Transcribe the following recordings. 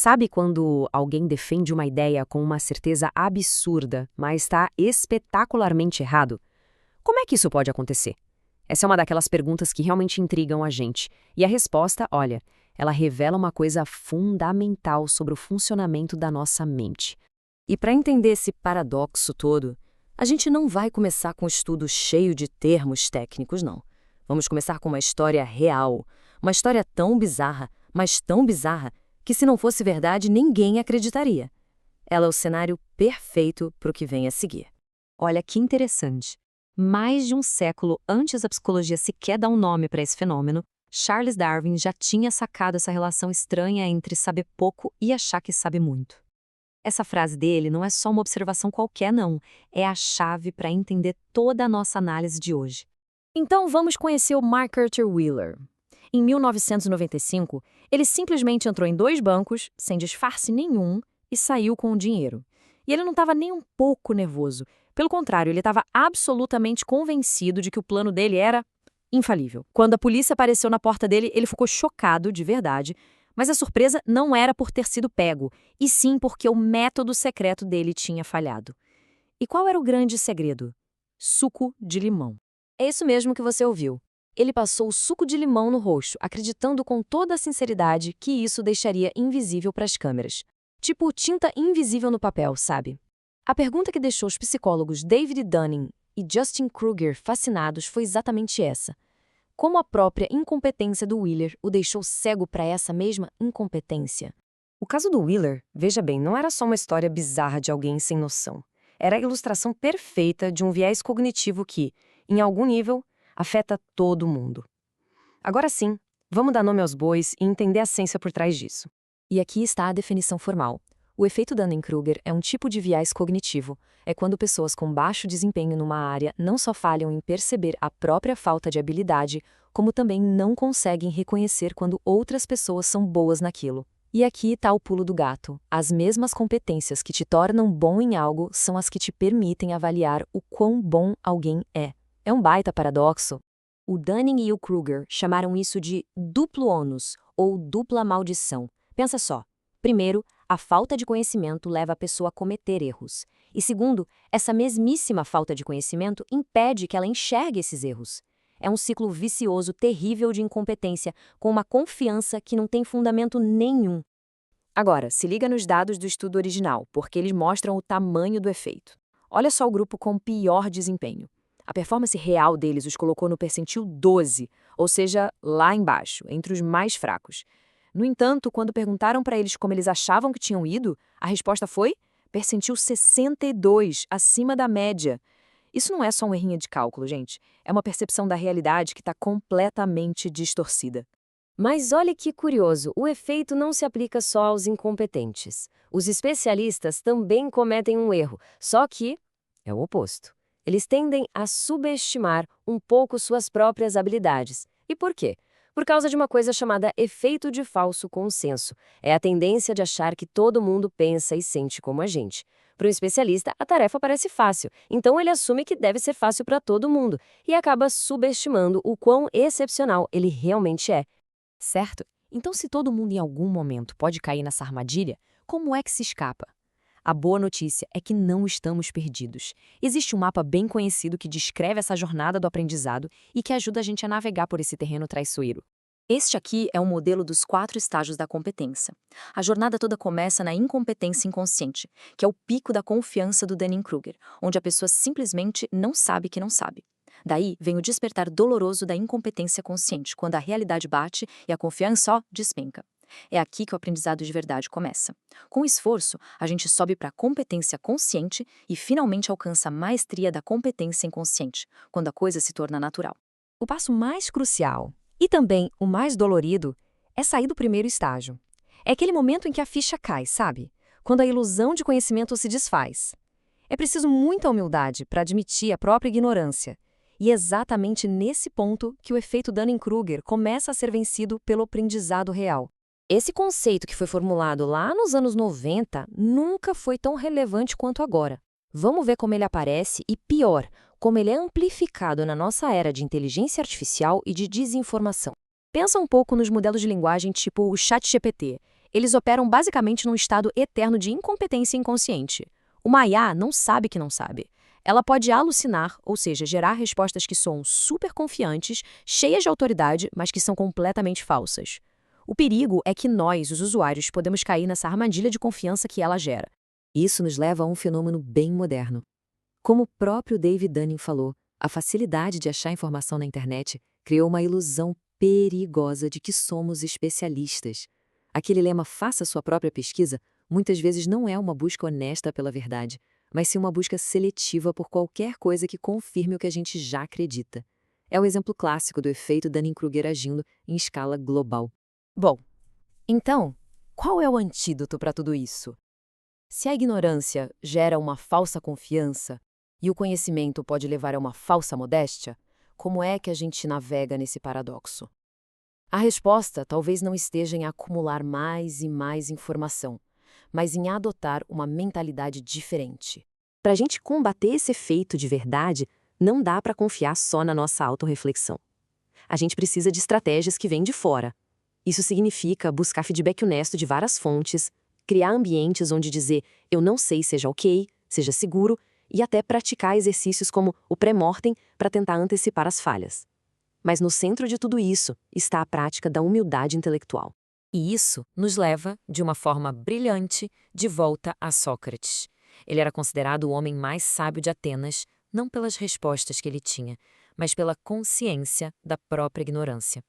Sabe quando alguém defende uma ideia com uma certeza absurda, mas está espetacularmente errado? Como é que isso pode acontecer? Essa é uma daquelas perguntas que realmente intrigam a gente. E a resposta, olha, ela revela uma coisa fundamental sobre o funcionamento da nossa mente. E para entender esse paradoxo todo, a gente não vai começar com um estudo cheio de termos técnicos, não. Vamos começar com uma história real. Uma história tão bizarra, mas tão bizarra, que se não fosse verdade, ninguém acreditaria. Ela é o cenário perfeito para o que vem a seguir. Olha que interessante. Mais de um século antes da psicologia sequer dar um nome para esse fenômeno, Charles Darwin já tinha sacado essa relação estranha entre saber pouco e achar que sabe muito. Essa frase dele não é só uma observação qualquer, não. É a chave para entender toda a nossa análise de hoje. Então vamos conhecer o Mark Arthur Wheeler. Em 1995, ele simplesmente entrou em 2 bancos, sem disfarce nenhum, e saiu com o dinheiro. E ele não estava nem um pouco nervoso. Pelo contrário, ele estava absolutamente convencido de que o plano dele era infalível. Quando a polícia apareceu na porta dele, ele ficou chocado, de verdade, mas a surpresa não era por ter sido pego, e sim porque o método secreto dele tinha falhado. E qual era o grande segredo? Suco de limão. É isso mesmo que você ouviu. Ele passou o suco de limão no rosto, acreditando com toda a sinceridade que isso deixaria invisível para as câmeras. Tipo tinta invisível no papel, sabe? A pergunta que deixou os psicólogos David Dunning e Justin Kruger fascinados foi exatamente essa. Como a própria incompetência do Wheeler o deixou cego para essa mesma incompetência? O caso do Wheeler, veja bem, não era só uma história bizarra de alguém sem noção. Era a ilustração perfeita de um viés cognitivo que, em algum nível, afeta todo mundo. Agora sim, vamos dar nome aos bois e entender a ciência por trás disso. E aqui está a definição formal. O efeito Dunning-Kruger é um tipo de viés cognitivo. É quando pessoas com baixo desempenho numa área não só falham em perceber a própria falta de habilidade, como também não conseguem reconhecer quando outras pessoas são boas naquilo. E aqui está o pulo do gato. As mesmas competências que te tornam bom em algo são as que te permitem avaliar o quão bom alguém é. É um baita paradoxo. O Dunning e o Kruger chamaram isso de duplo ônus, ou dupla maldição. Pensa só. Primeiro, a falta de conhecimento leva a pessoa a cometer erros. E segundo, essa mesmíssima falta de conhecimento impede que ela enxergue esses erros. É um ciclo vicioso terrível de incompetência, com uma confiança que não tem fundamento nenhum. Agora, se liga nos dados do estudo original, porque eles mostram o tamanho do efeito. Olha só o grupo com pior desempenho. A performance real deles os colocou no percentil 12, ou seja, lá embaixo, entre os mais fracos. No entanto, quando perguntaram para eles como eles achavam que tinham ido, a resposta foi percentil 62, acima da média. Isso não é só um errinho de cálculo, gente. É uma percepção da realidade que está completamente distorcida. Mas olha que curioso, o efeito não se aplica só aos incompetentes. Os especialistas também cometem um erro, só que é o oposto. Eles tendem a subestimar um pouco suas próprias habilidades. E por quê? Por causa de uma coisa chamada efeito de falso consenso. É a tendência de achar que todo mundo pensa e sente como a gente. Para um especialista, a tarefa parece fácil, então ele assume que deve ser fácil para todo mundo e acaba subestimando o quão excepcional ele realmente é. Certo? Então, se todo mundo em algum momento pode cair nessa armadilha, como é que se escapa? A boa notícia é que não estamos perdidos. Existe um mapa bem conhecido que descreve essa jornada do aprendizado e que ajuda a gente a navegar por esse terreno traiçoeiro. Este aqui é um modelo dos 4 estágios da competência. A jornada toda começa na incompetência inconsciente, que é o pico da confiança do Dunning-Kruger, onde a pessoa simplesmente não sabe que não sabe. Daí vem o despertar doloroso da incompetência consciente, quando a realidade bate e a confiança, despenca. É aqui que o aprendizado de verdade começa. Com esforço, a gente sobe para a competência consciente e finalmente alcança a maestria da competência inconsciente, quando a coisa se torna natural. O passo mais crucial, e também o mais dolorido, é sair do primeiro estágio. É aquele momento em que a ficha cai, sabe? Quando a ilusão de conhecimento se desfaz. É preciso muita humildade para admitir a própria ignorância. E é exatamente nesse ponto que o efeito Dunning-Kruger começa a ser vencido pelo aprendizado real. Esse conceito que foi formulado lá nos anos 90 nunca foi tão relevante quanto agora. Vamos ver como ele aparece e, pior, como ele é amplificado na nossa era de inteligência artificial e de desinformação. Pensa um pouco nos modelos de linguagem tipo o ChatGPT. Eles operam basicamente num estado eterno de incompetência inconsciente. Uma IA não sabe que não sabe. Ela pode alucinar, ou seja, gerar respostas que soam super confiantes, cheias de autoridade, mas que são completamente falsas. O perigo é que nós, os usuários, podemos cair nessa armadilha de confiança que ela gera. Isso nos leva a um fenômeno bem moderno. Como o próprio David Dunning falou, a facilidade de achar informação na internet criou uma ilusão perigosa de que somos especialistas. Aquele lema "faça sua própria pesquisa" muitas vezes não é uma busca honesta pela verdade, mas sim uma busca seletiva por qualquer coisa que confirme o que a gente já acredita. É o exemplo clássico do efeito Dunning-Kruger agindo em escala global. Bom, então, qual é o antídoto para tudo isso? Se a ignorância gera uma falsa confiança e o conhecimento pode levar a uma falsa modéstia, como é que a gente navega nesse paradoxo? A resposta talvez não esteja em acumular mais e mais informação, mas em adotar uma mentalidade diferente. Para a gente combater esse efeito de verdade, não dá para confiar só na nossa autorreflexão. A gente precisa de estratégias que vêm de fora. Isso significa buscar feedback honesto de várias fontes, criar ambientes onde dizer "eu não sei" seja ok, seja seguro, e até praticar exercícios como o pré-mortem para tentar antecipar as falhas. Mas no centro de tudo isso está a prática da humildade intelectual. E isso nos leva, de uma forma brilhante, de volta a Sócrates. Ele era considerado o homem mais sábio de Atenas, não pelas respostas que ele tinha, mas pela consciência da própria ignorância.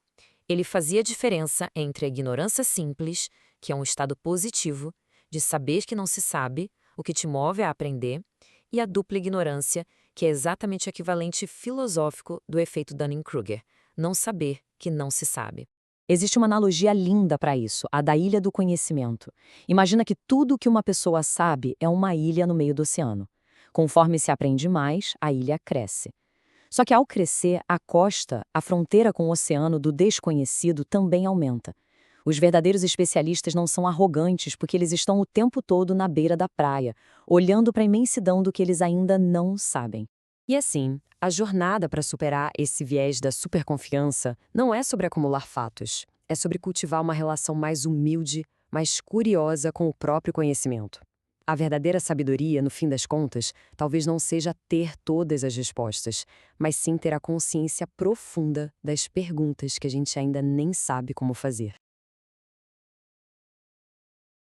Ele fazia diferença entre a ignorância simples, que é um estado positivo, de saber que não se sabe, o que te move a aprender, e a dupla ignorância, que é exatamente o equivalente filosófico do efeito Dunning-Kruger, não saber que não se sabe. Existe uma analogia linda para isso, a da ilha do conhecimento. Imagina que tudo o que uma pessoa sabe é uma ilha no meio do oceano. Conforme se aprende mais, a ilha cresce. Só que ao crescer, a costa, a fronteira com o oceano do desconhecido também aumenta. Os verdadeiros especialistas não são arrogantes porque eles estão o tempo todo na beira da praia, olhando para a imensidão do que eles ainda não sabem. E assim, a jornada para superar esse viés da superconfiança não é sobre acumular fatos, é sobre cultivar uma relação mais humilde, mais curiosa com o próprio conhecimento. A verdadeira sabedoria, no fim das contas, talvez não seja ter todas as respostas, mas sim ter a consciência profunda das perguntas que a gente ainda nem sabe como fazer.